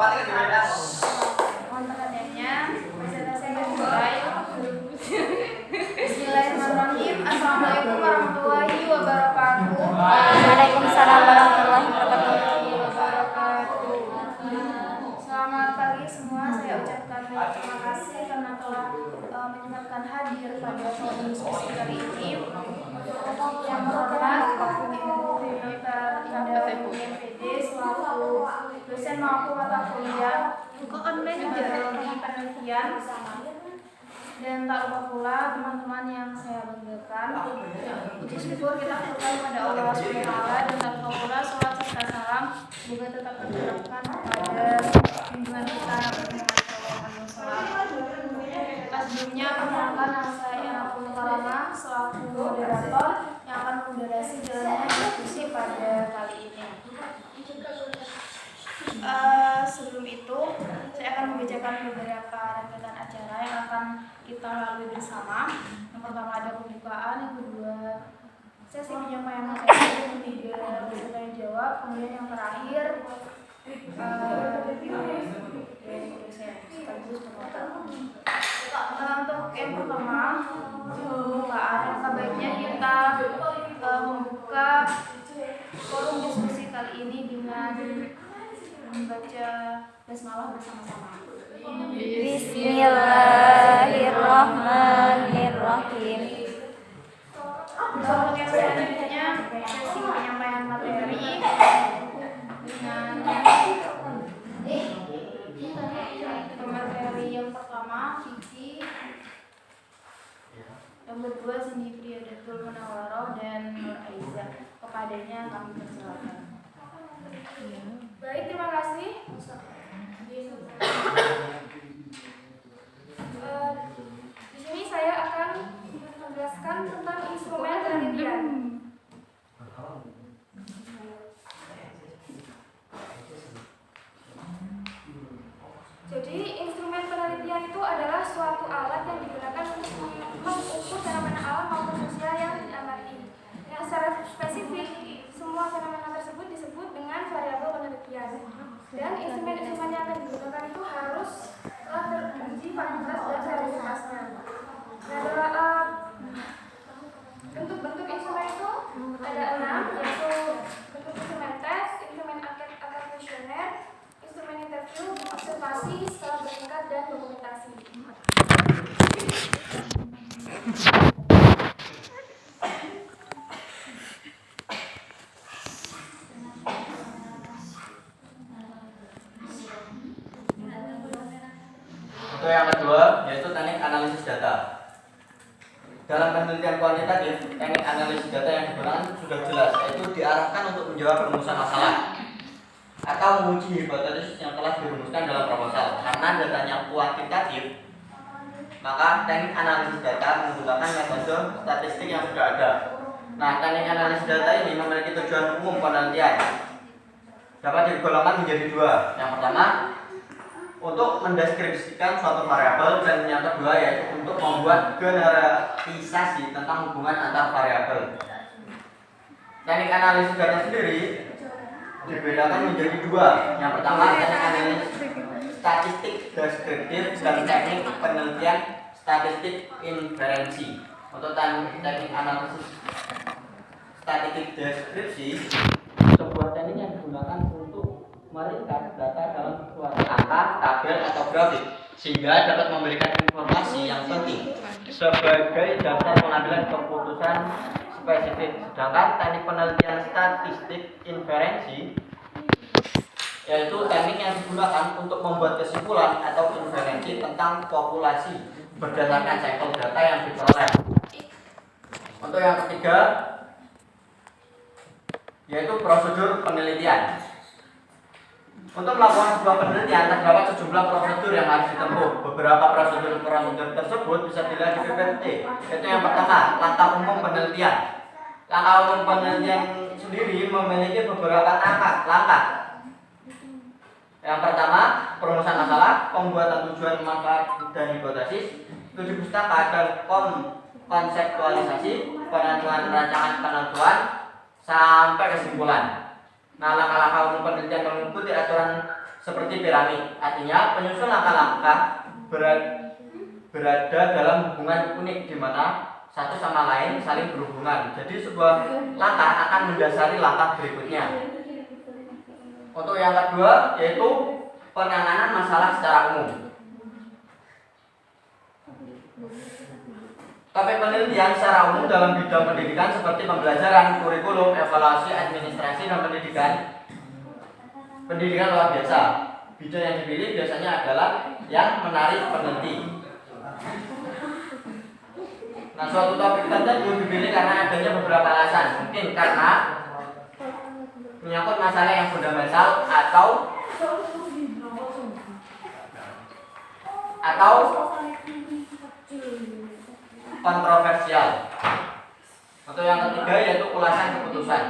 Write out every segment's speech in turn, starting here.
Mohon perhatiannya, presentasi akan dimulai. Bismillahirrahmanirrahim. Assalamualaikum warahmatullahi wabarakatuh. Waalaikumsalam warahmatullahi wabarakatuh. Selamat pagi semua. Saya ucapkan terima kasih karena telah menyempatkan hadir pada forum diskusi kali ini. Yang terhormat Ibu Dr. Indah MPD selaku dosen maupun mata kuliah metodologi penelitian, dan tak lupa pula teman-teman yang saya banggakan. Puji syukur kita kepada Allah SWT, dan tak lupa pula sholat serta salam juga tetap tercurahkan kepada junjungan kita Nabi Muhammad SAW. Sebelumnya perkenalkan, nama saya Abdul Kalamah selaku moderator yang akan moderasi jalannya diskusi pada kali ini. Sebelum itu, saya akan membacakan beberapa rentetan acara yang akan kita lalui bersama. Yang pertama ada pembukaan, yang kedua sesi penyampaian materi, yang ketiga bertanya dan jawab, kemudian yang terakhir sekaligus penutup. Untuk yang pertama, pembukaan, yang baiknya kita membuka forum diskusi kali ini dengan membaca basmalah bersama-sama. Bismillahirrahmanirrahim. Untuk yang selanjutnya, sesi penyampaian materi dengan materi yang pertama Vicky, yang kedua Cindy Priadatul Munawaroh dan Nur Aiza. Kepadanya kami persilakan. Baik, terima kasih. Di sini saya akan menjelaskan tentang instrumen penelitian. Jadi, instrumen penelitian itu adalah suatu alat yang digunakan untuk mengukur fenomena alam maupun sosial yang diamati. Yang secara spesifik, semua fenomena tersebut disebut dengan variabel penelitian. Dan instrumen-instrumen yang akan digunakan itu harus telah teruji validitas dan verifikasinya. Bentuk-bentuk instrumen itu ada 6, yaitu bentuk instrumen tes, instrumen angket kuesioner, instrumen interview, observasi, skala bertingkat, dan dokumentasi. Untuk yang kedua, yaitu teknik analisis data. Dalam penelitian kuantitatif, teknik analisis data yang digunakan sudah jelas, yaitu diarahkan untuk menjawab rumusan masalah atau menguji hipotesis yang telah dirumuskan dalam proposal. Karena datanya kuantitatif, maka teknik analisis data menggunakan metode statistik yang sudah ada. Nah, teknik analisis data ini memiliki tujuan umum penelitian. Dapat digolongkan menjadi dua. Yang pertama, untuk mendeskripsikan suatu variabel, dan yang kedua yaitu untuk membuat generalisasi tentang hubungan antar variabel. Teknik analisis data sendiri dibedakan menjadi dua. Yang pertama, teknik analisis statistik deskriptif dan teknik penelitian statistik inferensi. Untuk teknik analisis statistik deskripsi, sebuah teknik yang digunakan untuk meringkas data dalam suatu angka, tabel, atau grafik sehingga dapat memberikan informasi yang penting sebagai dasar pengambilan keputusan spesifik. Sedangkan teknik penelitian statistik inferensi yaitu teknik yang digunakan untuk membuat kesimpulan atau inferensi tentang populasi berdasarkan sampel data yang diperoleh. Untuk yang ketiga yaitu prosedur penelitian. Untuk melakukan sebuah penelitian terdapat sejumlah prosedur yang harus ditempuh. Beberapa prosedur tersebut bisa dilihat di PPT. Yaitu yang pertama, langkah umum penelitian. Langkah umum penelitian sendiri memiliki beberapa langkah. Yang pertama, perumusan masalah, pembuatan tujuan, manfaat, dan hipotesis. Studi pustaka dan konseptualisasi, penentuan rancangan penentuan, sampai kesimpulan. Nah, langkah-langkah umum penelitian mengikuti aturan seperti piramid. Artinya, penyusun langkah-langkah berada dalam hubungan unik di mana satu sama lain saling berhubungan. Jadi sebuah langkah akan mendasari langkah berikutnya. Untuk yang kedua yaitu penanganan masalah secara umum. Topik penelitian secara umum dalam bidang pendidikan seperti pembelajaran, kurikulum, evaluasi, administrasi, dan pendidikan luar biasa. Bidang yang dipilih biasanya adalah yang menarik peneliti. Nah, suatu topik tertentu dipilih karena adanya beberapa alasan. Mungkin karena menyangkut masalah yang fundamental atau kontroversial. Atau yang ketiga yaitu ulasan keputusan.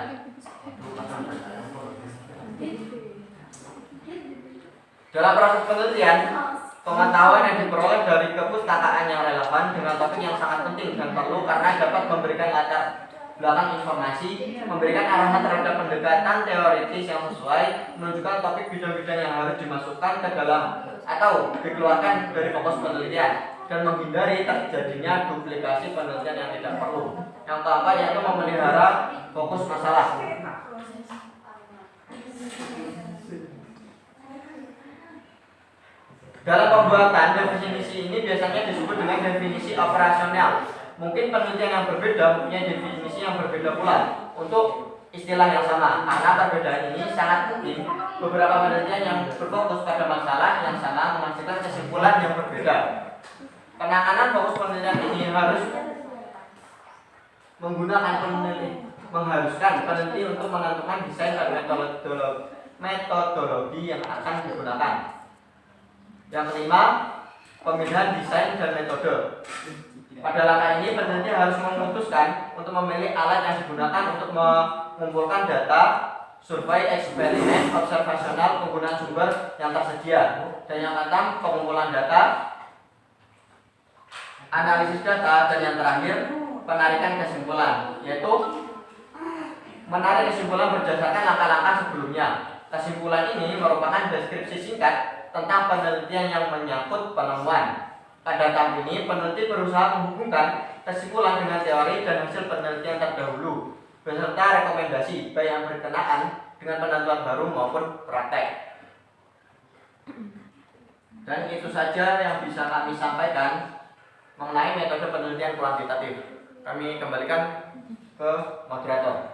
Dalam proses penelitian, pengetahuan yang diperoleh dari kepustakaan yang relevan dengan topik yang sangat penting dan perlu karena dapat memberikan latar belakang informasi, memberikan arahan terhadap pendekatan teoritis yang sesuai, menunjukkan topik bidang-bidang yang harus dimasukkan ke dalam atau dikeluarkan dari fokus penelitian, dan menghindari terjadinya duplikasi penelitian yang tidak perlu. Yang keempat yaitu memelihara fokus masalah. Dalam pembuatan definisi ini biasanya disebut dengan definisi operasional. Mungkin penelitian yang berbeda mempunyai definisi yang berbeda pula untuk istilah yang sama. Karena perbedaan ini sangat penting, beberapa penelitian yang berfokus pada masalah yang sama menghasilkan kesimpulan yang berbeda. Penanganan fokus penelitian ini harus mengharuskan peneliti untuk menentukan desain dan metodologi yang akan digunakan. Yang kelima, pemilihan desain dan metode. Pada langkah ini, peneliti harus memutuskan untuk memilih alat yang digunakan untuk mengumpulkan data, survei, eksperimen, observasional, penggunaan sumber yang tersedia. Dan yang keenam, pengumpulan data, analisis data, dan yang terakhir, penarikan kesimpulan, yaitu menarik kesimpulan berdasarkan langkah-langkah sebelumnya. Kesimpulan ini merupakan deskripsi singkat tentang penelitian yang menyangkut penemuan. Pada tahap ini, peneliti berusaha menghubungkan kesimpulan dengan teori dan hasil penelitian terdahulu, beserta rekomendasi baik yang berkenaan dengan penentuan baru maupun praktek. Dan itu saja yang bisa kami sampaikan mengenai metode penelitian kuantitatif. Kami kembalikan ke moderator.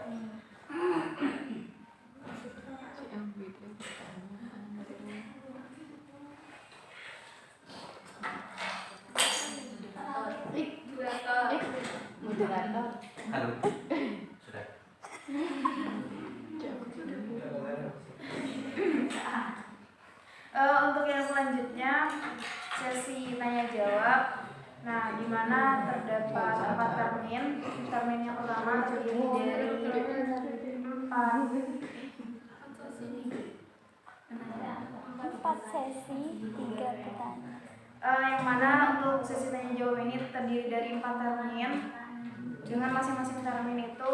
Halo. Sudah. Untuk yang selanjutnya sesi tanya jawab. Nah, di mana terdapat 4 termin. Termin yang pertama terdiri dari 4 sesi, 3 pertanyaan. Yang mana untuk sesi tanya jawab ini terdiri dari 4 termin. Dengan masing-masing termin itu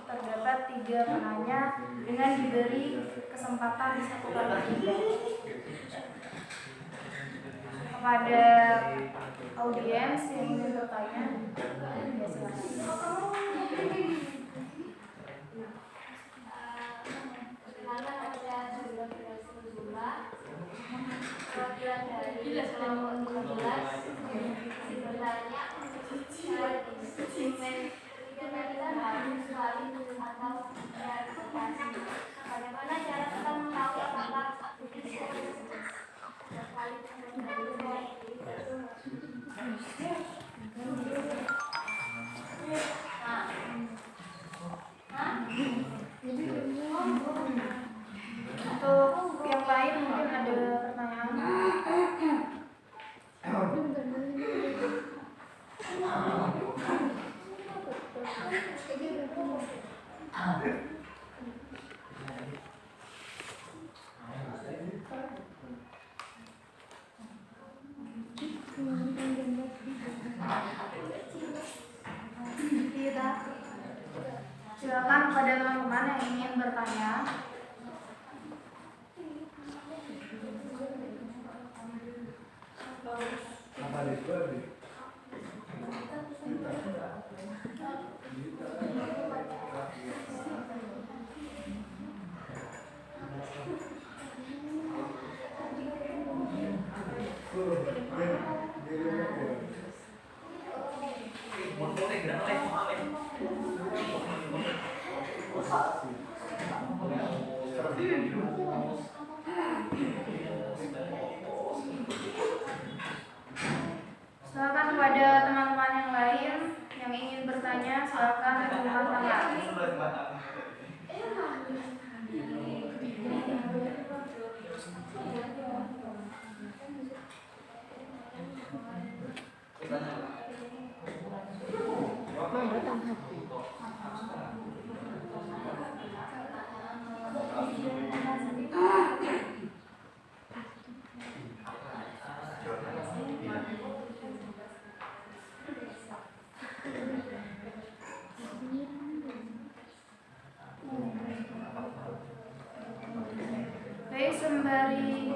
terdapat 3 penanya dengan diberi kesempatan 1 kali feedback. Kepada audiens yang ingin bertanya, ya silakan. Bagaimana cara kita mengetahui apakah Untuk yang lain mungkin ada pertanyaan. Silakan pada teman-teman yang ingin bertanya. Silakan kepada teman-teman yang lain yang ingin bertanya, silakan acungkan tangan. Baik, sembari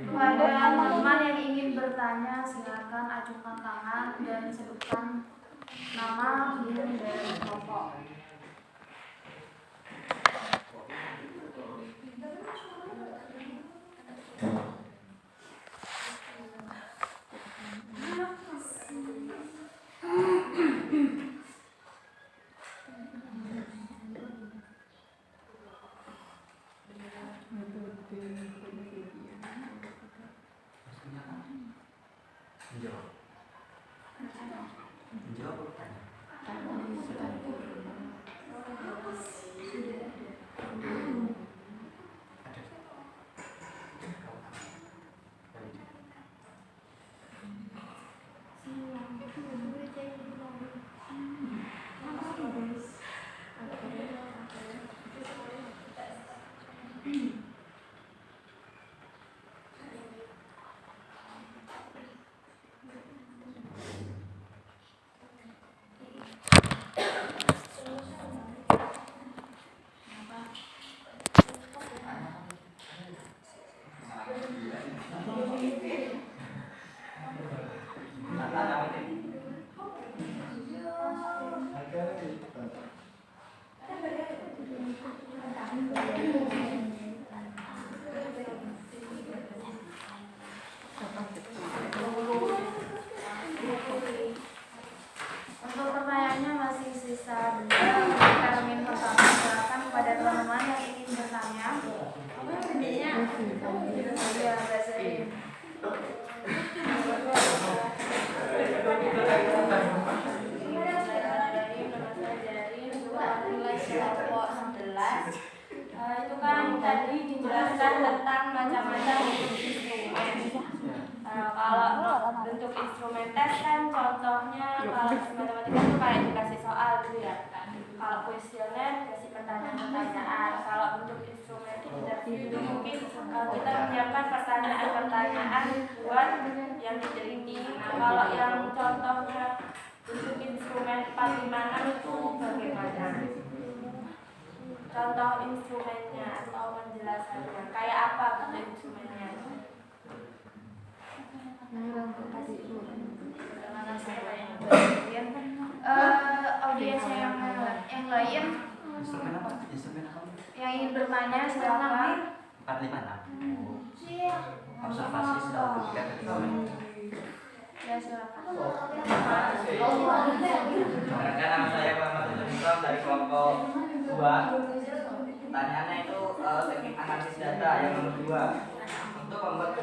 kepada teman-teman yang ingin bertanya, silakan acungkan tangan dan sebutkan nama, NIM, dan kelompok. Untuk pertanyaannya masih sisa 2 termin pertama, silakan kepada teman-teman yang ingin bertanya. Ya, bahasa ini. Kelompok 11 itu kan tadi dijelaskan tentang macam-macam instrumen. Kalau bentuk instrumen tes kan contohnya kalau matematika itu kayak dikasih soal gitu ya. Kalau kuesioner dikasih pertanyaan-pertanyaan. Kalau bentuk instrumen interview itu mungkin kita menyiapkan pertanyaan-pertanyaan buat yang diteliti. Nah, kalau yang contohnya bentuk instrumen 456 itu bagaimana? Contoh instrumennya atau penjelasannya kayak apa bentuk instrumennya? Audiensnya yang lain yang ingin bertanya, silakan. 456. Observasi setelah berpikir ketika Ya, silakan. Perkenalkan, nama saya Muhammad Islam dari kelompok 2. Pertanyaannya itu teknik analisis data yang nomor 2. Untuk membuat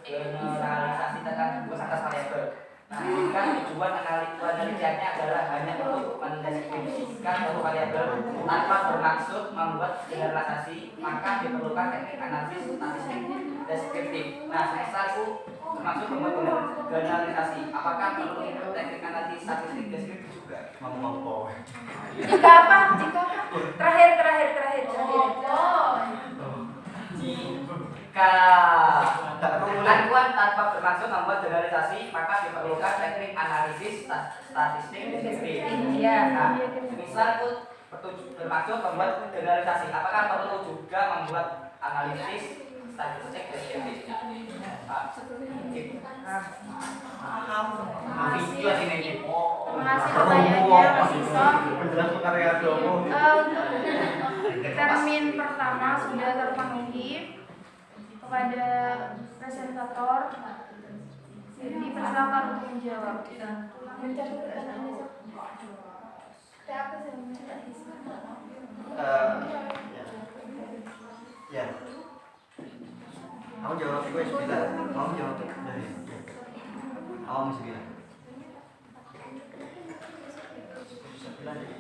generalisasi tentang sebuah atas variabel. Nah, ini kan tujuan penelitiannya adalah hanya untuk mendeskripsikan suatu variabel tanpa bermaksud membuat generalisasi, maka diperlukan teknik analisis statistik deskriptif. Nah, semesta itu termasuk membuat generalisasi. Apakah perlu teknik analisis statistik deskriptif juga? Ngomong-ngomong. Jika apa? Terakhir. Jika acuan tanpa bermaksud membuat generalisasi, maka diperlukan teknik analisis statistik deskriptif. Nah, misal itu bermaksud membuat generalisasi, apakah perlu juga membuat analisis statistik deskriptif? Masih pertanyaannya masih untuk termin pertama sudah terpenuhi. Kepada presentator dipersilakan untuk menjawab. Ya. Kamu jawab gue 9. Kamu jawab dari. Kamu 9. 9.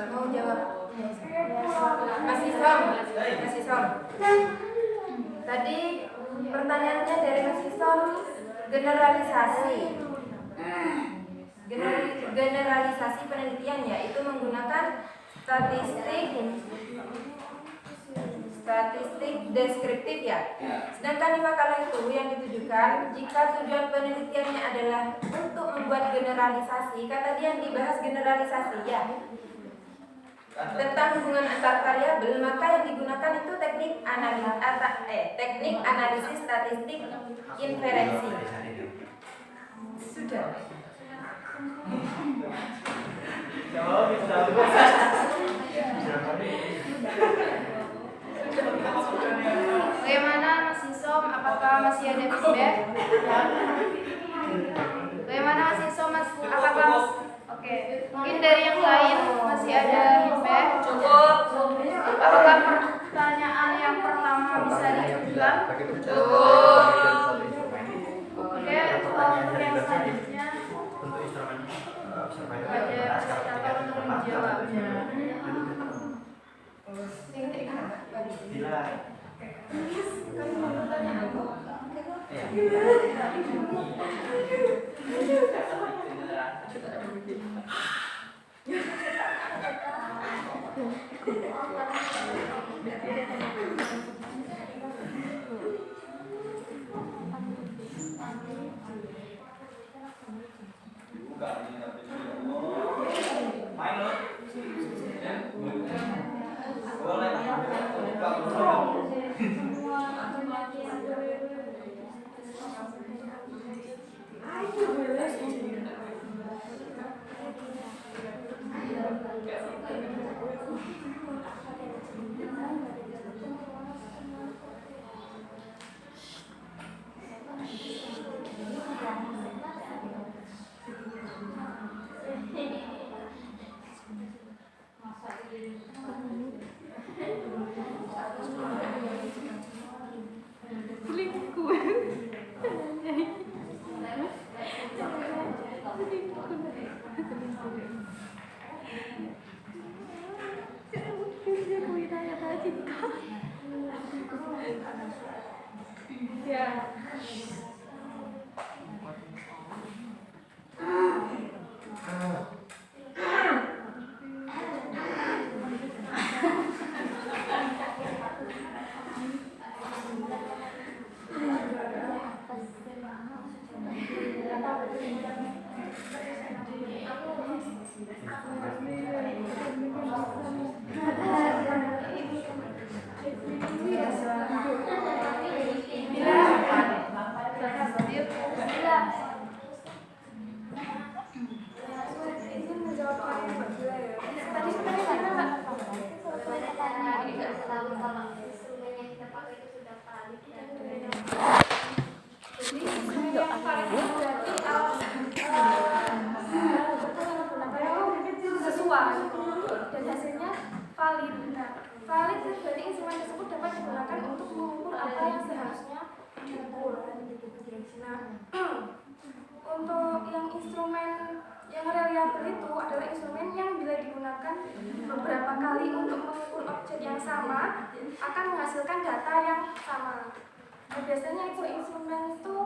Mau jawab? Mas Isom. Tadi pertanyaannya dari Mas Isom, generalisasi. Generalisasi penelitian ya, itu menggunakan statistik deskriptif ya. Sedangkan di makalah itu yang ditujukan jika tujuan penelitiannya adalah untuk membuat generalisasi, kata dia yang dibahas generalisasi ya, tentang hubungan antar variabel, maka yang digunakan itu teknik analisis statistik inferensi. Sudah. Bagaimana Mas Isom? Apakah masih ada feedback? Bagaimana Mas Isom? Apakah oke? Mungkin dari yang lain masih ada feedback? Cukup. Apakah pertanyaan yang pertama bisa dicukupkan? Cukup. Oke, yang selanjutnya Untuk instrumen ada fasilitator untuk menjawabnya. Bila Tadi sebenarnya mana? Sesuai dan hasilnya valid. Nah, valid dari instrumen tersebut dapat digunakan untuk mengukur apa yang seharusnya diukur. Nah, untuk yang instrumen yang reliable itu adalah instrumen yang bila digunakan beberapa kali untuk mengukur objek yang sama akan menghasilkan data yang sama. Nah, biasanya itu instrumen itu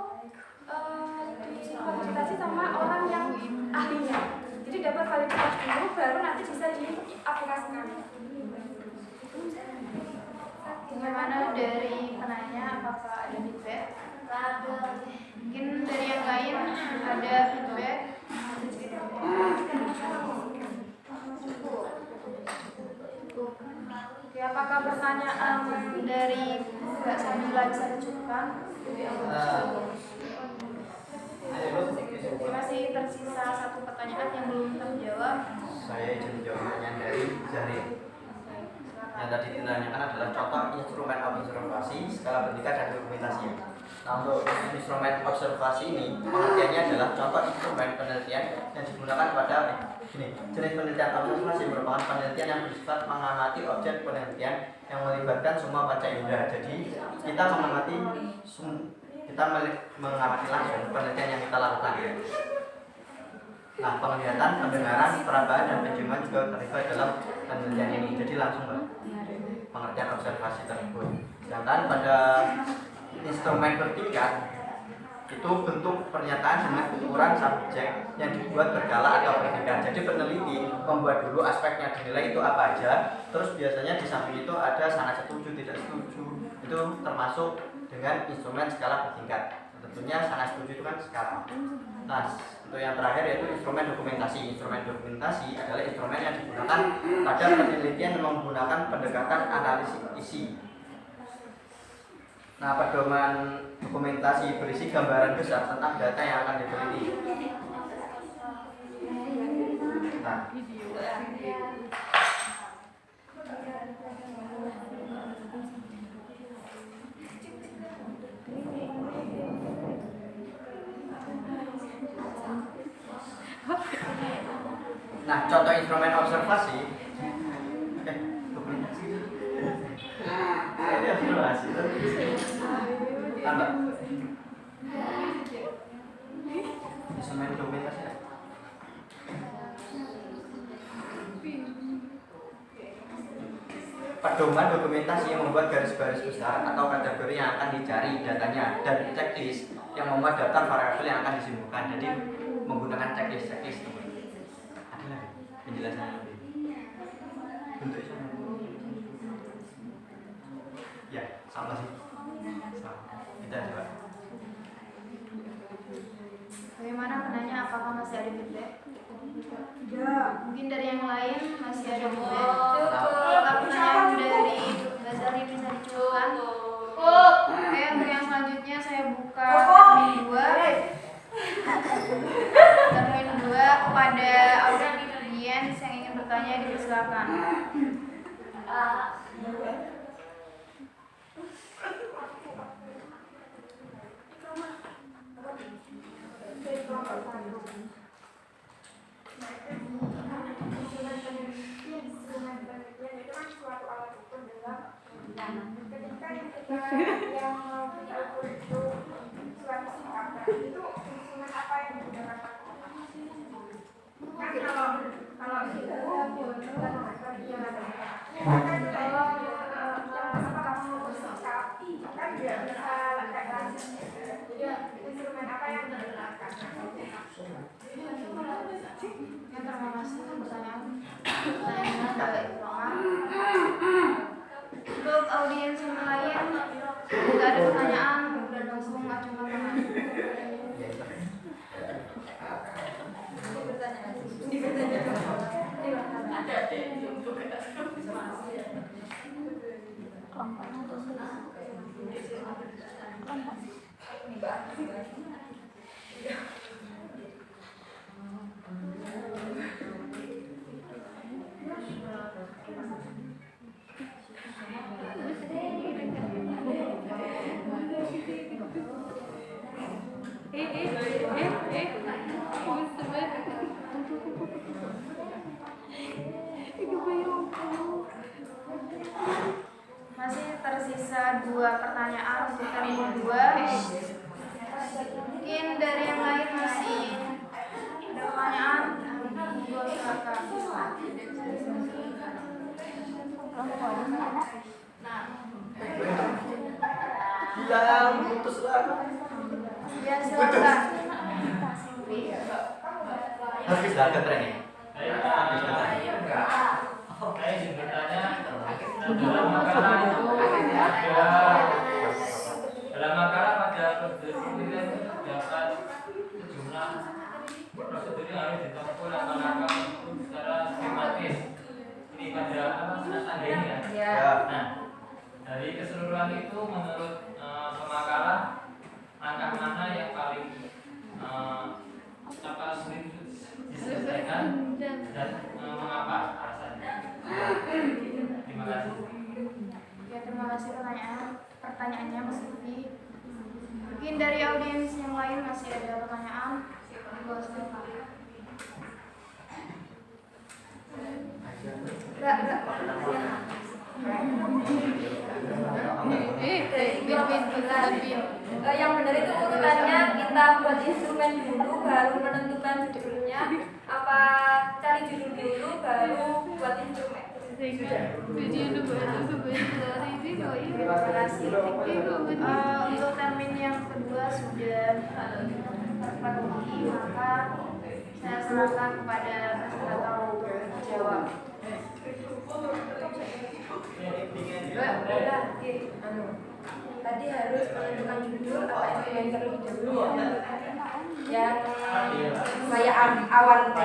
diverifikasi sama orang yang ahlinya. Jadi dapat validitas dulu, baru nanti bisa diaplikasikan. Bagaimana dari penanya, apakah ada feedback? Mungkin dari yang lain ada feedback. Oke, apakah pertanyaan dari Mbak Sabila bisa dicukupkan? Masih tersisa satu pertanyaan yang belum terjawab. Saya izin menjawab pertanyaan dari Zahri. Yang tadi ditanyakan adalah contoh instrumen observasi, skala bertingkat dan dokumentasi. Nah, untuk instrumen observasi ini pengertiannya adalah contoh instrumen penelitian yang digunakan pada jenis penelitian observasi merupakan penelitian yang bersifat mengamati objek penelitian yang melibatkan semua panca indera. Jadi kita mengamati langsung penelitian yang kita lakukan. Nah, penglihatan, pendengaran, perabaan, dan penciuman juga terlibat dalam penelitian ini. Jadi langsung pengertian observasi tersebut. Sedangkan pada instrumen bertingkat itu bentuk pernyataan dengan ukuran subjek yang dibuat berkala atau bertingkat. Jadi peneliti membuat dulu aspeknya dinilai itu apa aja. Terus biasanya di samping itu ada sangat setuju, tidak setuju. Itu termasuk dengan instrumen skala bertingkat. Tentunya sangat setuju itu kan skala. Nah, untuk yang terakhir yaitu instrumen dokumentasi. Instrumen dokumentasi adalah instrumen yang digunakan pada penelitian menggunakan pendekatan analisis isi. Nah, pedoman dokumentasi berisi gambaran besar tentang data yang akan diteliti. Nah, contoh instrumen observasi. Dokumentasi. Ini observasi. Tambah. Instrumen dokumentasi. Pedoman dokumentasi yang membuat garis-garis besar atau kategori yang akan dicari datanya dan checklist yang memuat daftar variabel yang akan disimpulkan. Jadi menggunakan checklist. Ada lagi penjelasan lebih. Bentuk sama. Ya, sama sih. Kita coba. Bagaimana penanya, apakah masih ada feedback? Tidak. Mungkin dari yang lain masih ada feedback. Apakah pertanyaan dari Mbak Zari bisa dicukupkan? Oke, untuk yang selanjutnya saya buka termin 2. Termin 2 kepada audiens yang ingin bertanya dipersilakan. Ketika yang diukur itu suatu sikap, itu instrumen apa yang digunakan? Kan kalau itu Instrumen apa yang digunakan? Yang terima kasih pertanyaannya Mbak Roma. Untuk audiens yang lain, jika ada pertanyaan, boleh langsung ajukan tangan. Kelompoknya tuh kelompok. Masih tersisa 2 pertanyaan untuk termin 2. Mungkin dari yang lain masih ada pertanyaan? Monggo silakan. Bilang putus lah. Ya silakan. Habis dah trennya. Habis dah. Saya ingin bertanya, dalam makalah itu pada kebetulan itu terdapat sejumlah prosedur yang harus ditempuh langkah-langkah secara sistematis. Ini pada tanda ini ya. Ya. Nah, dari keseluruhan itu menurut pemakalah langkah mana yang paling sulit diselesaikan dan mengapa alasannya? Terima kasih. Ya, terima kasih pertanyaannya Mas Lutfi. Mungkin dari audiens yang lain masih ada pertanyaan? Monggo silakan. Yang benar itu urutannya kita buat instrumen dulu baru menentukan judulnya, apa cari judul dulu baru buat instrumen. Terima kasih. Untuk termin yang kedua sudah terpenuhi, maka saya serahkan kepada presentator untuk menjawab. Tadi harus menentukan judul apa instrumen terlebih dahulu ya.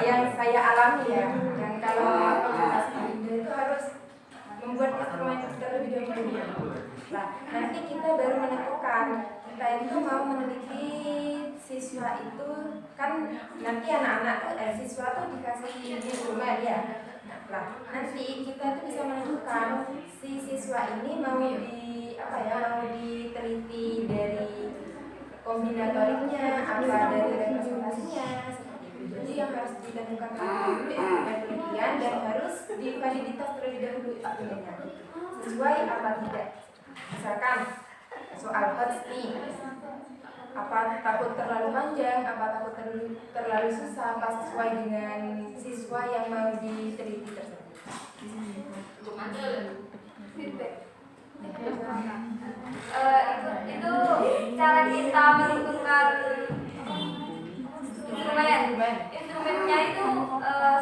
Yang saya alami ya, yang kalau itu harus membuat instrumen terlebih dahulu. Nah, nanti kita baru menentukan kita itu mau meneliti siswa itu kan nanti anak-anak siswa tuh dikasih instrumen ya. Nah, nanti kita tuh bisa menentukan si siswa ini mau diteliti dari kombinatoriknya, apa dari representasinya, seperti itu. Jadi yang harus ditentukan dulu instrumen penelitian dan harus divaliditas terlebih dahulu instrumennya sesuai apa tidak. Misalkan soal HOTS nih, apa takut terlalu panjang, apa takut terlalu susah, apa sesuai dengan siswa yang mau diteliti tersebut. Feedback. Itu cara kita menentukan instrumennya itu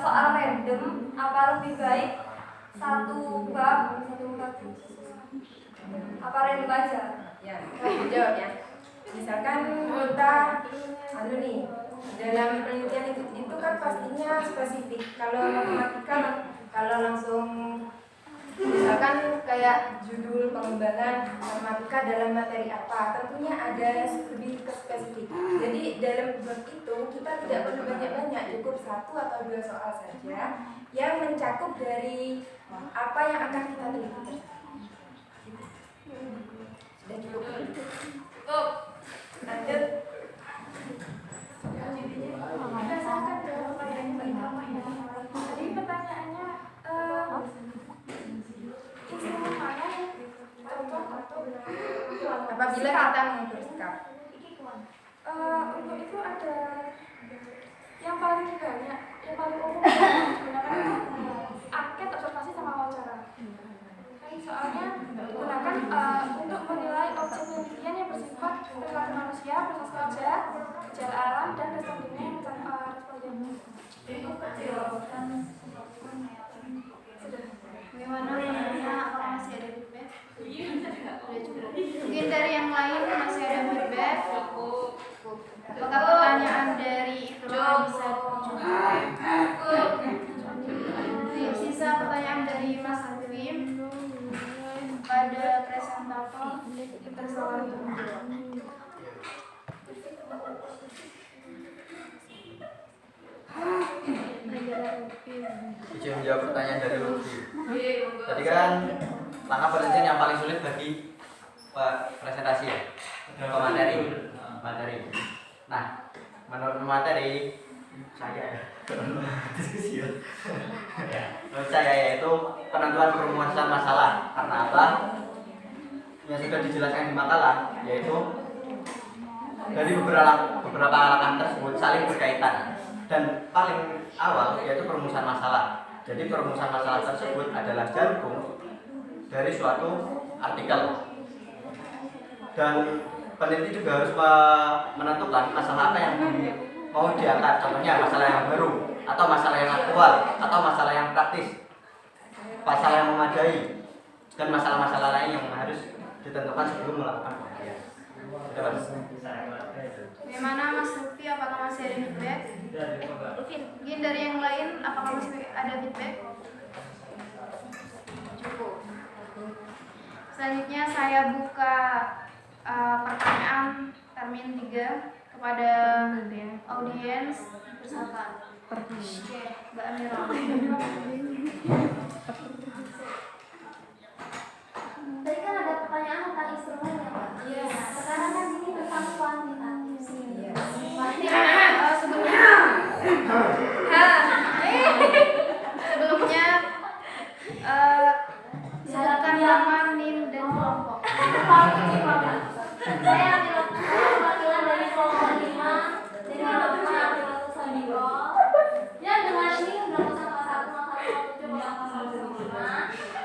soal random apa lebih baik satu bab apa random aja Ya, jawab ya. Misalkan kita dalam penelitian itu kan pastinya spesifik. Kalau matematika kalau langsung misalkan kayak judul pengembangan matematika dalam materi apa, tentunya ada lebih ke spesifik. Jadi dalam bab itu kita tidak perlu banyak-banyak, cukup 1 atau 2 soal saja yang mencakup dari apa yang akan kita teliti. Sudah cukup. cukup Lanjut. Berdasarkan jawaban yang tadi pertanyaannya instrumen mana yang cocok atau Apabila kita mengukur sikap. untuk itu ada yang paling banyak, yang paling umum menggunakan angket observasi sama Mungkin dari yang lain masih ada feedback? Apakah pertanyaan dari Ikra bisa cukup? Sisa pertanyaan dari Mas Hakim pada presentator dipersilakan untuk menjawab. Izin menjawab pertanyaan dari Lutfi. Tadi kan langkah penelitian yang paling sulit bagi presentasi ya, materi. Nah, menurut materi saya, menurut saya yaitu penentuan perumusan masalah. Karena apa? Yang sudah dijelaskan di makalah, yaitu dari beberapa langkah tersebut saling berkaitan. Dan paling awal yaitu perumusan masalah. Jadi perumusan masalah tersebut adalah jantung dari suatu artikel. Dan peneliti juga harus menentukan masalah apa yang mau diangkat. Contohnya masalah yang baru, atau masalah yang aktual, atau masalah yang praktis, masalah yang memadai, dan masalah-masalah lain yang harus ditentukan sebelum melakukan penelitian. Bagaimana Mas Lutfi, apakah masih ada feedback? Mungkin dari yang lain, apakah masih ada feedback? Cukup. Selanjutnya saya buka pertanyaan termin 3 kepada audiens. Persilakan. Oke, Mbak Amira. Tadi kan ada pertanyaan tentang instrumen ya Pak? Iya. Sekarang kan ini tentang kuantitatif sih. Sebelumnya silakan nama, NIM, dan kelompok. Saya ambil perwakilan dari kelompok 5 dari nama Abdul Sadiqo yang dengan NIM 011010705.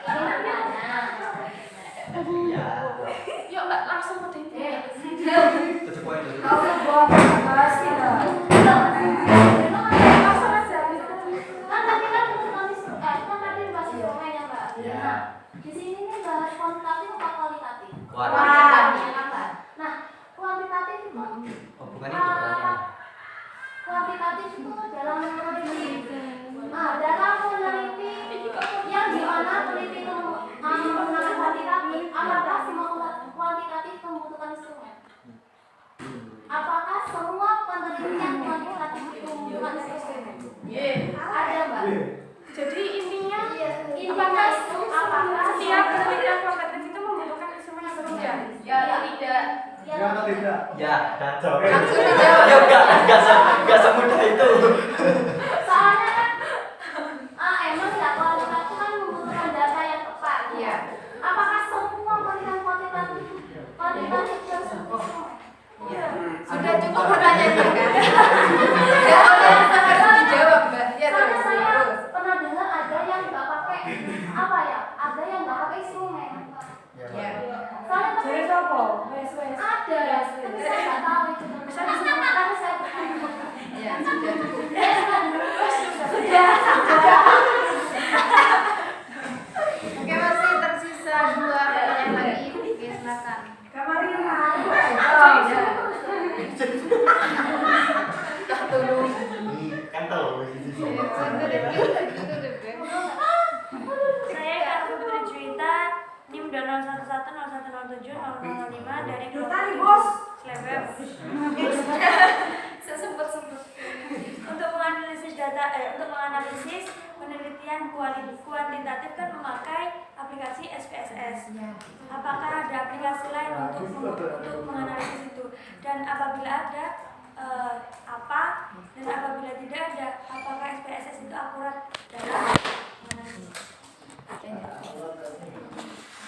Ini namanya. Yuk Mbak, langsung ke titik. 7 poin dulu. Kalau buat presentasi lah. Langsung aja. Kan tadi kan kan tadi bahas instrumen ya Mbak. Nah, di sini nih bahas kuantitatif apa kualitatif? Nah, kuantitatif itu Bukan itu pertanyaan. kuantitatif itu dalam meneliti. Nah, dalam meneliti yang dimana peneliti itu menggunakan kuantitatif, apakah semua kuantitatif membutuhkan instrumen? Apakah semua penelitian kuantitatif itu membutuhkan instrumen? Ada Mbak. Jadi intinya, Apakah setiap penelitian kuantitatif itu membutuhkan instrumen atau tidak? Ya atau tidak? Ya, dan jawab. Ya enggak semudah itu. Soalnya kan emang ya kuantitatif kan membutuhkan data yang tepat. Iya. Apakah semua penelitian kuantitatif tersebut? Iya. Sudah cukup pertanyaannya kan? Ya, harus dijawab, Mbak. Ya, Soalnya terus. saya pernah dengar ada yang nggak pakai apa ya? Ada yang nggak pakai instrumen. Ya. Soalnya tapi apa? ada, tapi saya nggak tahu itu. Bisa disebutkan tapi saya bertanya. Ya, sudah. Sudah. Oke, masih tersisa 2 pertanyaan lagi. Oke, silakan. Kan tahu. Saya Kak Putri Juwita, NIM 01101070005 dari kelompok Slebeb. Sempet. Untuk menganalisis penelitian kuantitatif kan memakai aplikasi SPSS. Apakah ada aplikasi lain untuk menganalisis itu? Dan apabila ada, apa? Dan apabila tidak ada, apakah SPSS itu akurat dalam menganalisis?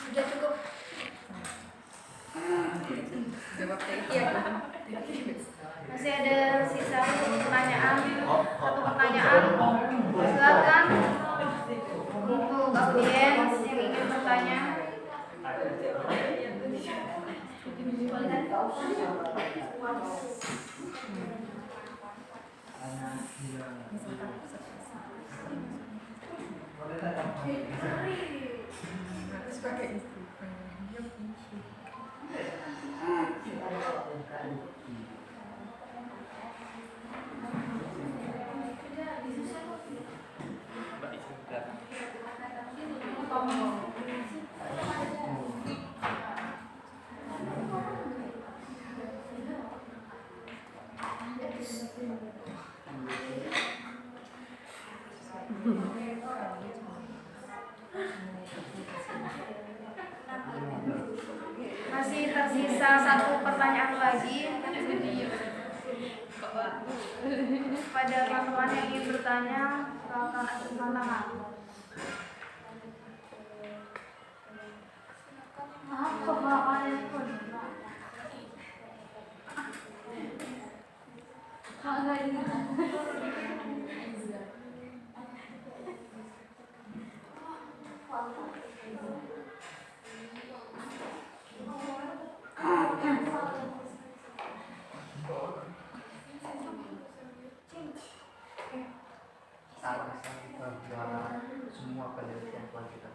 Sudah cukup. Jawab thank you. Masih ada sisa pertanyaan. Satu pertanyaan. Silakan untuk audiens yang ingin bertanya. Harus pakai instrumen. Masih tersisa satu pertanyaan lagi. Pada teman-teman yang ingin bertanya, silakan acungkan tangan. Apa bapaknya pun? Kagak ini. Semua penelitian kuantitas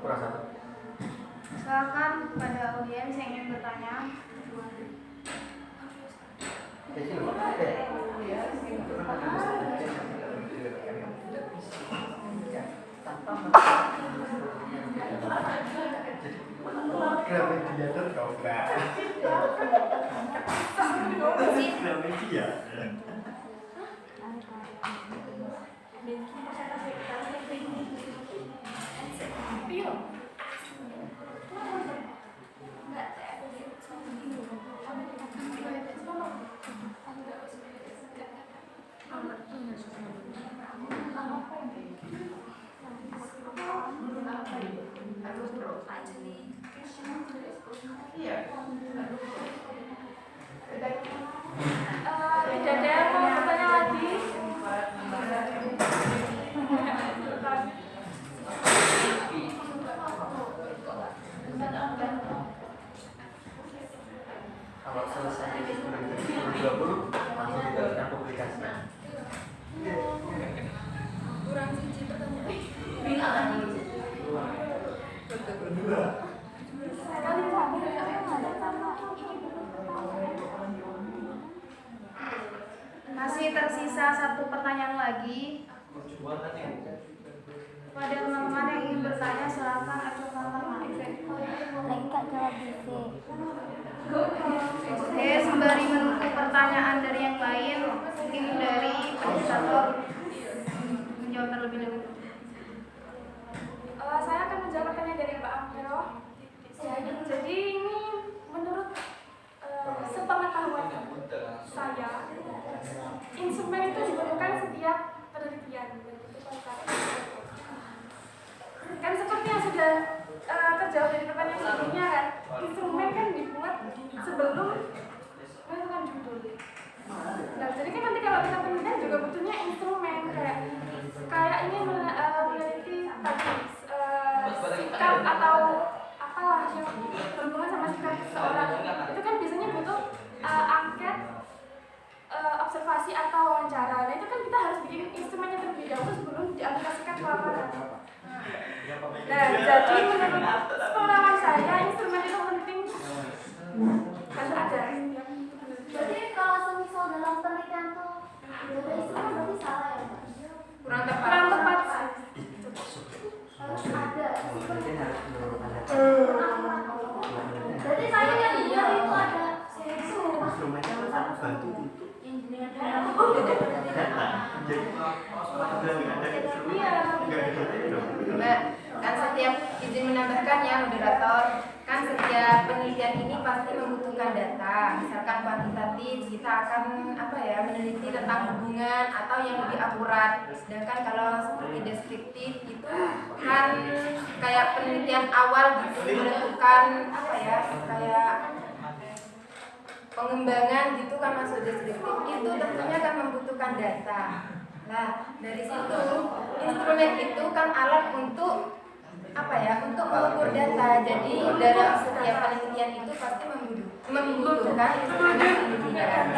kurang satu. Silakan pada audiens yang ingin bertanya. Gramedia kau enggak? Gramedia. Tidak ada yang mau bertanya lagi. Kalau selesai di 2020 langsung diteruskan publikasinya. Kurang siji pertanyaan. Masih tersisa satu pertanyaan lagi. Pada teman-teman yang ingin bertanya, silakan acungkan tangan. Oke, sembari menunggu pertanyaan dari yang lain, mungkin dari presentator menjawab terlebih dahulu. Saya akan menjawab pertanyaan dari Mbak Amiro. Jadi ini menurut sepengetahuan saya, instrumen itu dibutuhkan setiap penelitian. Kan seperti yang sudah terjawab dari pertanyaan sebelumnya kan, instrumen kan dibuat sebelum menentukan judul. Nah, jadi kan nanti kalau kita penelitian juga butuhnya instrumen kayak ini meneliti tadi sikap atau apalah yang berhubungan sama sikap seseorang. Itu kan biasanya butuh angket, observasi atau wawancara. Nah itu kan kita harus bikin instrumennya terlebih dahulu sebelum diaplikasikan ke lapangan. Nah, jadi menurut pengalaman saya instrumen itu penting harus ada. Jadi kalau semisal dalam penelitian tuh ada instrumen berarti salah ya Pak? Kurang tepat. Kurang tepat. Harus ada. Penelitian harus menurunkan data. Berarti saya yang dengar itu ada Instrumennya kan sangat bantu untuk data. Jadi sudah nggak ada instrumen, nggak ada data dong. Mbak, kan setiap izin menambahkan ya moderator, kan setiap penelitian ini pasti membutuhkan data. Misalkan kuantitatif, kita akan meneliti tentang hubungan atau yang lebih akurat. Sedangkan kalau seperti deskriptif itu kan kayak penelitian awal gitu, menentukan kayak pengembangan gitu kan masuk deskriptif. Itu tentunya kan membutuhkan data. Nah, dari situ instrumen itu kan alat untuk untuk mengukur data. Jadi dalam setiap penelitian itu pasti membutuhkan instrumen penelitian.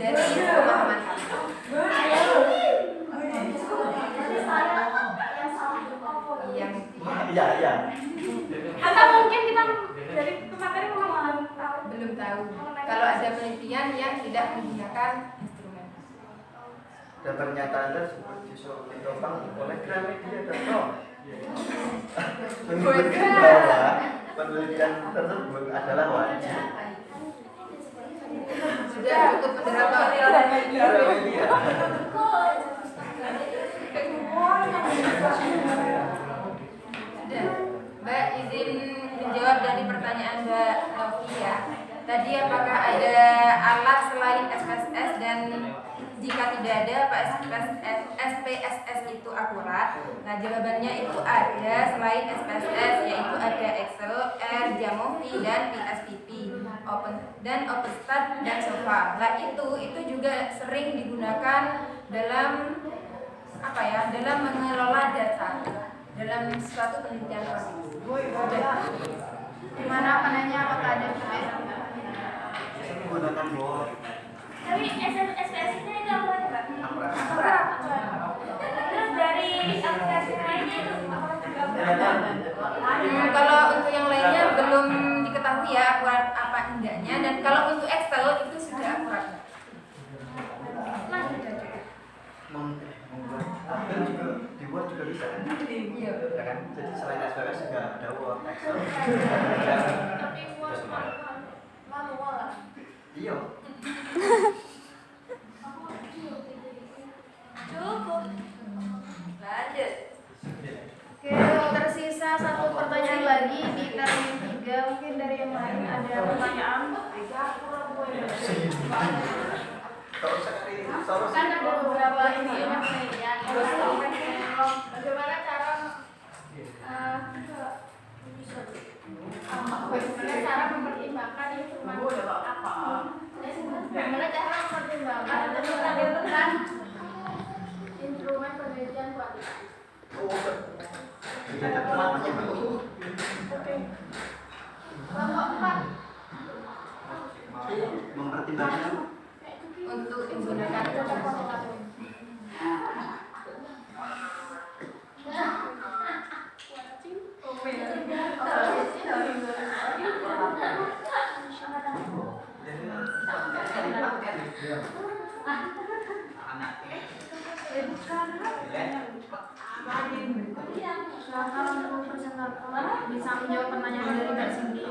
Dari pemahaman kami. Berarti saya yang salah Yang Iya. Atau mungkin kita dari materi pemahaman tahu kalau ada penelitian yang tidak menggunakan instrumen. Dan pernyataan tersebut justru ditopang oleh Gramedia.com menyebutkan bahwa penelitian tersebut adalah wajib. Sudah cukup beberapa Gramedia. Sudah. Mbak izin menjawab dari pertanyaan Mbak Novia. Tadi apakah ada alat selain SPSS dan jika tidak ada apa SPSS itu akurat? Nah jawabannya itu ada selain SPSS, yaitu ada Excel, R, Jamovi dan PSPP, OpenStat dan Sofa. Nah itu juga sering digunakan dalam apa ya? Dalam mengelola data dalam suatu penelitian kuantitatif. Gimana panennya, apakah ada PPS? Menggunakan bot. Tapi SPS-nya itu akurat Mbak? Akurat. Terus dari aplikasi lainnya itu akurat juga? Kalau untuk yang lainnya belum diketahui ya akurat apa enggaknya, dan kalau untuk Excel itu sudah akurat. Nah, sudah cukup. Membuat tabel juga di Word juga bisa kan? Iya. Ya kan? Jadi selain SPSS juga ada Word, Excel. Tapi Word manual lah. Iya. Cukup. Lanjut. Oke, tersisa satu pertanyaan lagi di termin 3. Mungkin dari yang lain ada pertanyaan? Kan ada beberapa intinya penelitian. Bagaimana cara mempertimbangkan instrumen apa? Bagaimana cara mempertimbangkan tentang instrumen penelitian kuantitatif? Tidak ada temannya. Kelompok 4. Mempertimbangkan Untuk menggunakan kuantitatif. Silakan untuk mempresentasikan, bisa menjawab pertanyaan dari Mbak Cindy.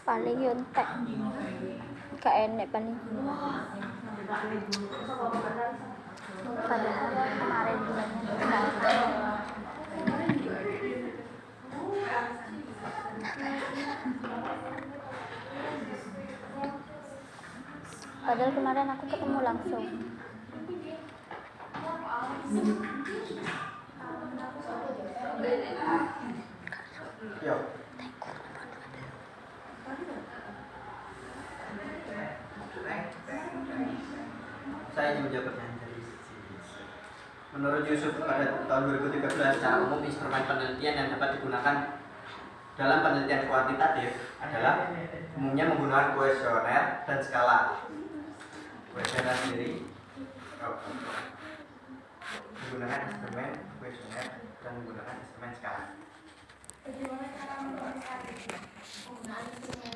Paling yuntek. Gak enek paling. Padahal kemarin bilangnya padahal kemarin aku ketemu langsung. Yo. Saya ingin menjawab pertanyaan dari menurut Yusuf pada tahun 2013 secara umum instrumen penelitian yang dapat digunakan dalam penelitian kuantitatif adalah umumnya menggunakan kuesioner dan skala. Kuesioner sendiri menggunakan instrumen kuesioner dan menggunakan instrumen skala. Bagaimana cara mempertimbangkan penggunaan instrumen?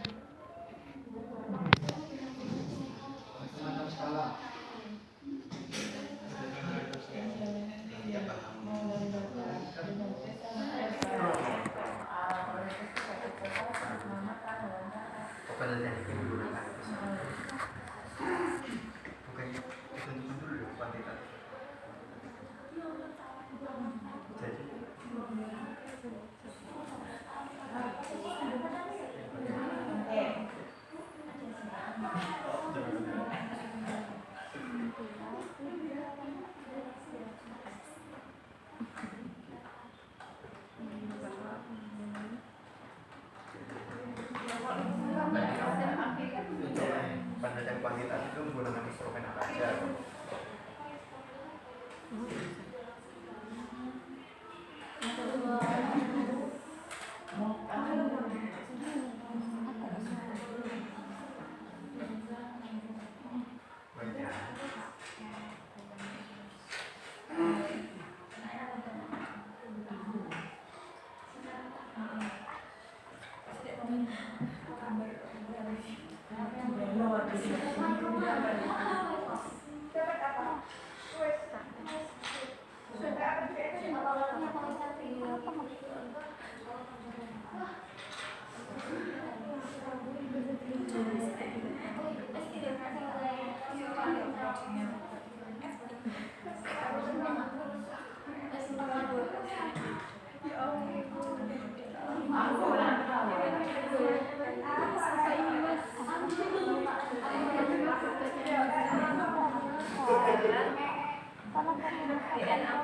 Penelitian ini menggunakan bukan hitung dulu kuantitatif. Jadi penelitian kuantitatif itu menggunakan instrumen apa aja?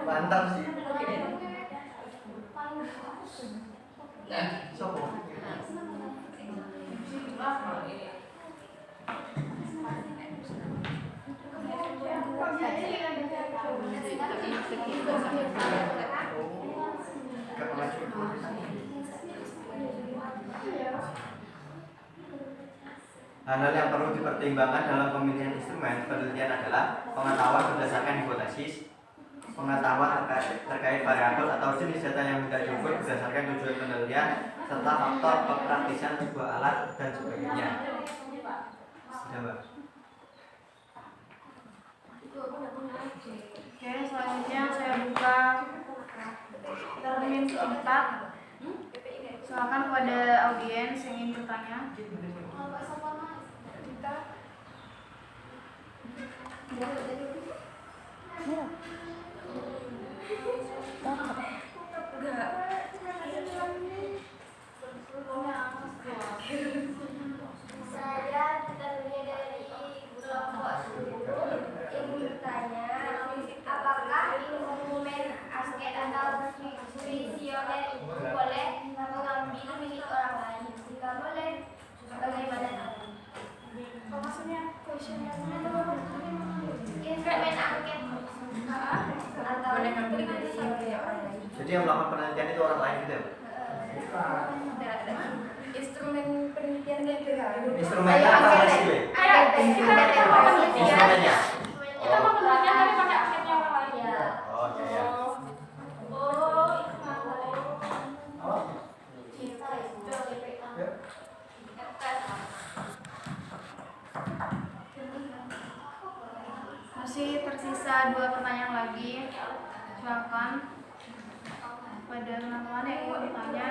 Mantap sih. Sopo? Hal-hal yang perlu dipertimbangkan dalam pemilihan instrumen penelitian adalah pengetahuan berdasarkan hipotesis, pengetahuan terkait variabel atau jenis data yang hendak diukur berdasarkan tujuan penelitian, serta faktor kepraktisan sebuah alat dan sebagainya. Sudah, Mbak. Oke, selanjutnya saya buka termin keempat. Silakan kepada audiens yang ingin bertanya. Saya terdiri dari kelompok 10 ingin bertanya, apakah instrumen asket atau visioner itu boleh mengambil milik orang lain? Jika boleh, bagaimana? Maksudnya questionnya Instrumen angket atau Boleh ngambil dari orang lain. Jadi yang melakukan penelitian itu orang lain gitu ya? Instrumen penelitian gitu ya. Instrumennya apa hasilnya? Instrumennya? kita mau penelitian tapi pakai akhirnya orang lain. ya. Oh, iya. Masih tersisa 2 pertanyaan lagi. Silakan pada teman-teman yang ingin bertanya.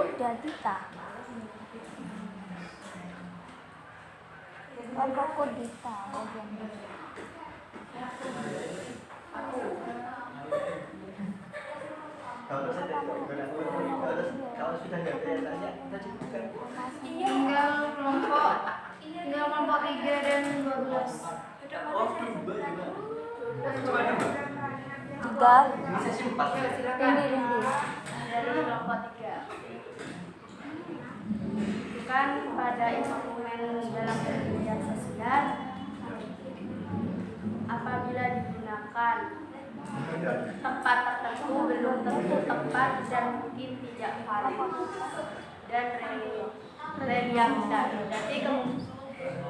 Udah Dita. Aku Dita. Kalau sudah nggak tanya, kita cukupkan. Tinggal kelompok 3 dan 12. Oh, tiba juga. Coba dulu. 3. Ini sesi 4. Ini. Dari kelompok 3. Bukan pada instrumen dalam penelitian sosial apabila digunakan tempat tertentu belum tentu tepat dan mungkin tidak valid dan reliable. Berarti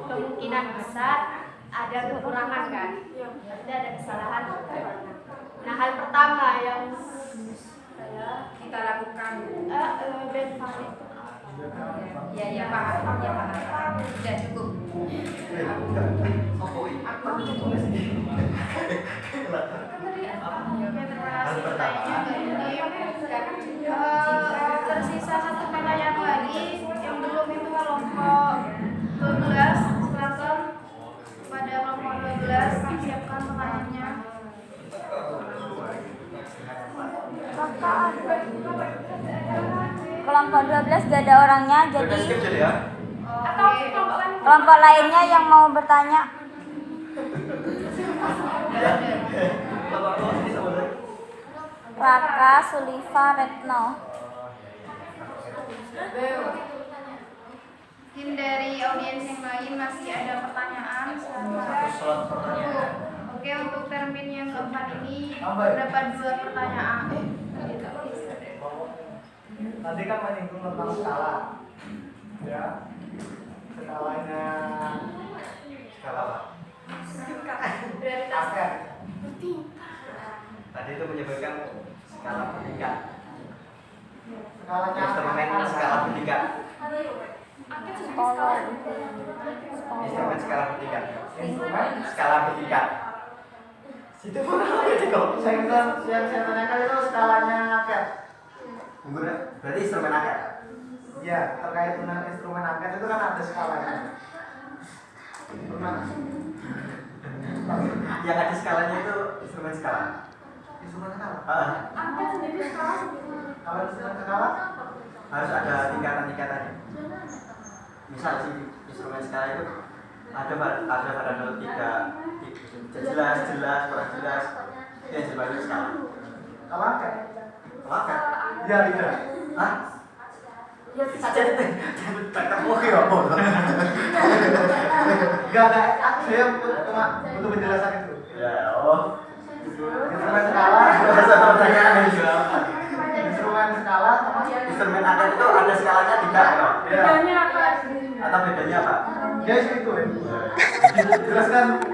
kemungkinan besar ada kekurangan kan? Ada kesalahan. Nah, hal pertama yang Kita lakukan. ben valid. Ya paham. Sudah cukup. Tersisa 1 pertanyaan lagi yang belum itu kelompok 12. Silakan pada kelompok 12 siapkan pertanyaannya. Kelompok 12 gak ada orangnya, Udah skip jadi ya. Atau Kelompok lainnya yang mau bertanya. Raka, Sulifa, Retno. Mungkin dari audiens yang lain masih ada pertanyaan? Oke, untuk termin yang keempat ini terdapat 2 pertanyaan. Tadi kan menyinggung tentang skala, ya. Skalanya skala apa? Aker. Tadi itu menyebutkan skala bertingkat. Skalanya Instrumen skala bertingkat. Instrumen skala bertingkat. Instrumen Skala bertingkat. Situ pun apa sih kok? yang saya tanyakan itu skalanya aker. Berarti instrumen akar. Ya, terkait dengan instrumen aker itu kan ada skalanya. Pernah? Yang ada skalanya itu instrumen skala. Instrumen skala. Kalau instrumen skala Harus ada tingkatan-tingkatannya. Misal si instrumen skala itu ada pada 0, 3 jelas, kurang jelas. Itu yang disebut skala. kalau aker, Akar. ya tidak. Hah? Saja itu ketemu ya, Bos. Enggak ada. Saya cuma butuh penjelasan itu. Ya, oh. Instrumen skala, Pertanyaan jawab. instrumen skala sama Instrumen akar itu ada skalanya tidak, ya? Bedanya apa? Atau bedanya apa? ya itu. Jelaskan itu.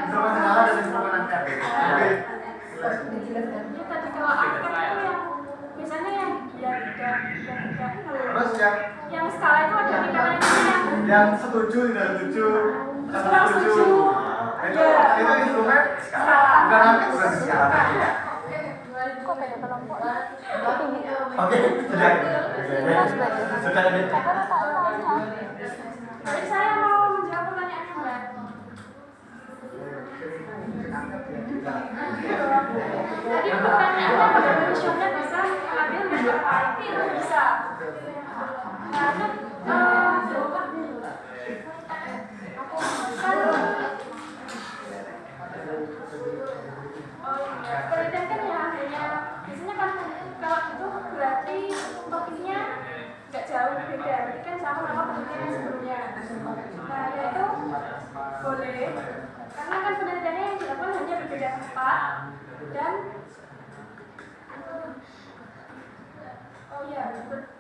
Instrumen skala dan instrumen aker. Oke. Jelaskan. Ya, tadi kalau akar itu yang biasanya yang Terus yang skala itu ada tingkatannya. yang setuju tidak setuju, Kurang setuju. itu instrumen Skala. bukan aker bukan Skala skala. bertingkat. Kok beda kelompok? Oke, sudah. Sudah ini. Jadi saya mau menjawab pertanyaannya, Mbak. Tadi pertanyaannya pada komisioner bisa mengambil nomor apa? Bisa. Karena penelitian kan ya hanya biasanya kan kalau itu berarti topiknya nggak jauh beda, berarti kan sama penelitian yang sebelumnya. Nah ya itu boleh, karena kan penelitiannya yang dilakukan hanya berbeda tempat dan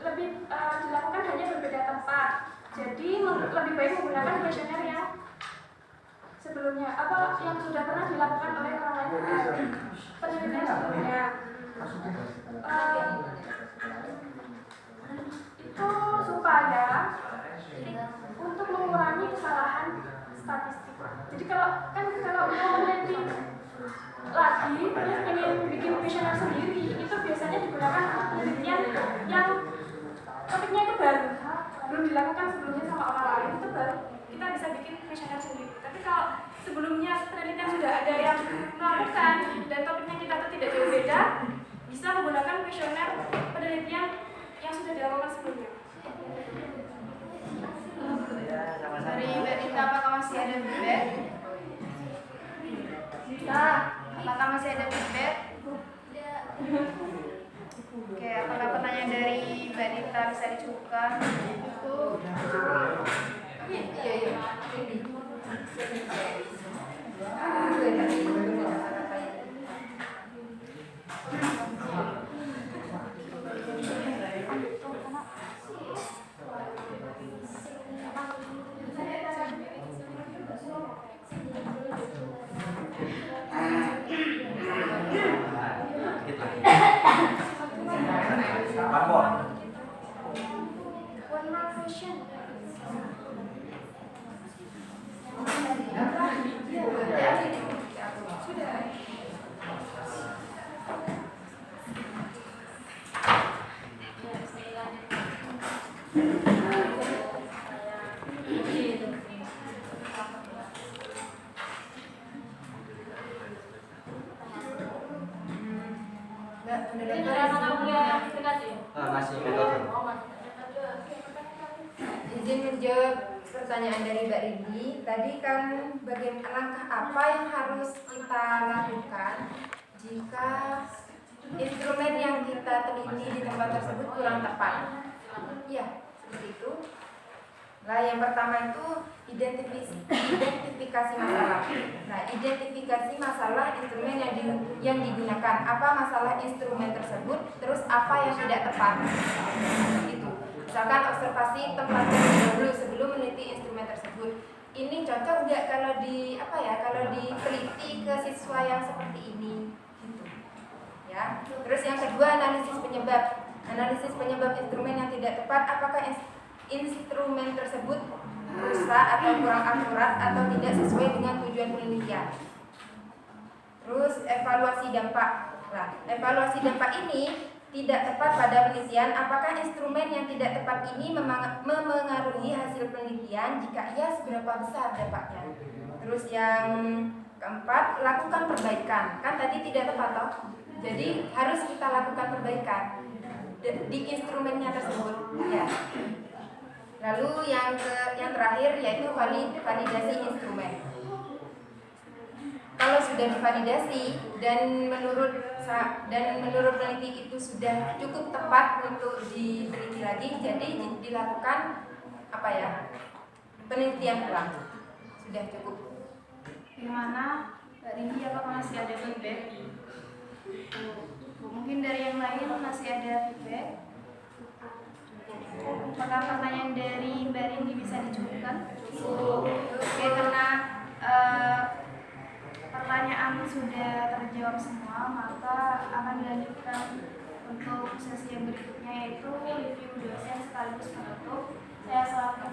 lebih dilakukan hanya berbeda tempat. Jadi lebih baik menggunakan kuesioner yang sebelumnya apa yang sudah pernah dilakukan oleh orang lain penelitian sebelumnya. Itu supaya untuk mengurangi kesalahan statistik. Jadi kalau mau meneliti lagi terus ingin bikin kuesioner sendiri, itu biasanya digunakan penelitian yang topiknya itu baru, belum dilakukan sebelumnya sama orang lain, itu baru kita bisa bikin kuesioner sendiri. Tapi kalau sebelumnya penelitian sudah ada yang melakukan dan topiknya kita tidak jauh beda, bisa menggunakan kuesioner penelitian yang sudah dilakukan sebelumnya. Dari Mbak Rita, apakah masih ada feedback? Rita, apakah masih ada feedback? Oke, apakah pertanyaan dari Mbak Rita bisa dicukupkan? Iya. One more. One more question. Masih metode. Izin menjawab pertanyaan dari Mbak Rindi, tadi kan bagaimana langkah apa yang harus kita lakukan jika instrumen yang kita teliti di tempat tersebut kurang tepat? Iya, seperti itu. Nah, yang pertama itu identifikasi masalah. Nah, identifikasi masalah instrumen yang digunakan. Apa masalah instrumen tersebut? Terus apa yang tidak tepat? Itu. Misalkan observasi tempat dahulu sebelum meneliti instrumen tersebut. Ini cocok nggak kalau kalau diteliti ke siswa yang seperti ini? Gitu. Ya. Terus yang kedua, analisis penyebab. Analisis penyebab instrumen yang tidak tepat. Apakah instrumen tersebut rusak atau kurang akurat atau tidak sesuai dengan tujuan penelitian. Terus evaluasi dampak. Nah, evaluasi dampak ini tidak tepat pada penelitian. Apakah instrumen yang tidak tepat ini memengaruhi hasil penelitian? Jika iya, seberapa besar dampaknya? Terus yang keempat, lakukan perbaikan. Kan tadi tidak tepat toh? Jadi harus kita lakukan perbaikan di instrumennya tersebut. Ya. Lalu yang terakhir yaitu validasi instrumen. Kalau sudah divalidasi dan menurut peneliti itu sudah cukup tepat untuk diteliti lagi, jadi dilakukan penelitian ulang. Sudah cukup. Gimana Mbak Rindi, apakah masih ada feedback? Mungkin dari yang lain masih ada feedback? Apakah pertanyaan dari Mbak Rindi bisa dicukupkan? Oke, karena pertanyaan sudah terjawab semua, maka akan dilanjutkan untuk sesi yang berikutnya, yaitu review dosen sekaligus penutup. Saya selaku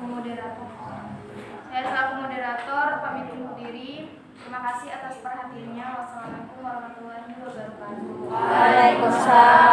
moderator pamit undur diri. Terima kasih atas perhatiannya. Wassalamualaikum warahmatullahi wabarakatuh. Waalaikumsalam.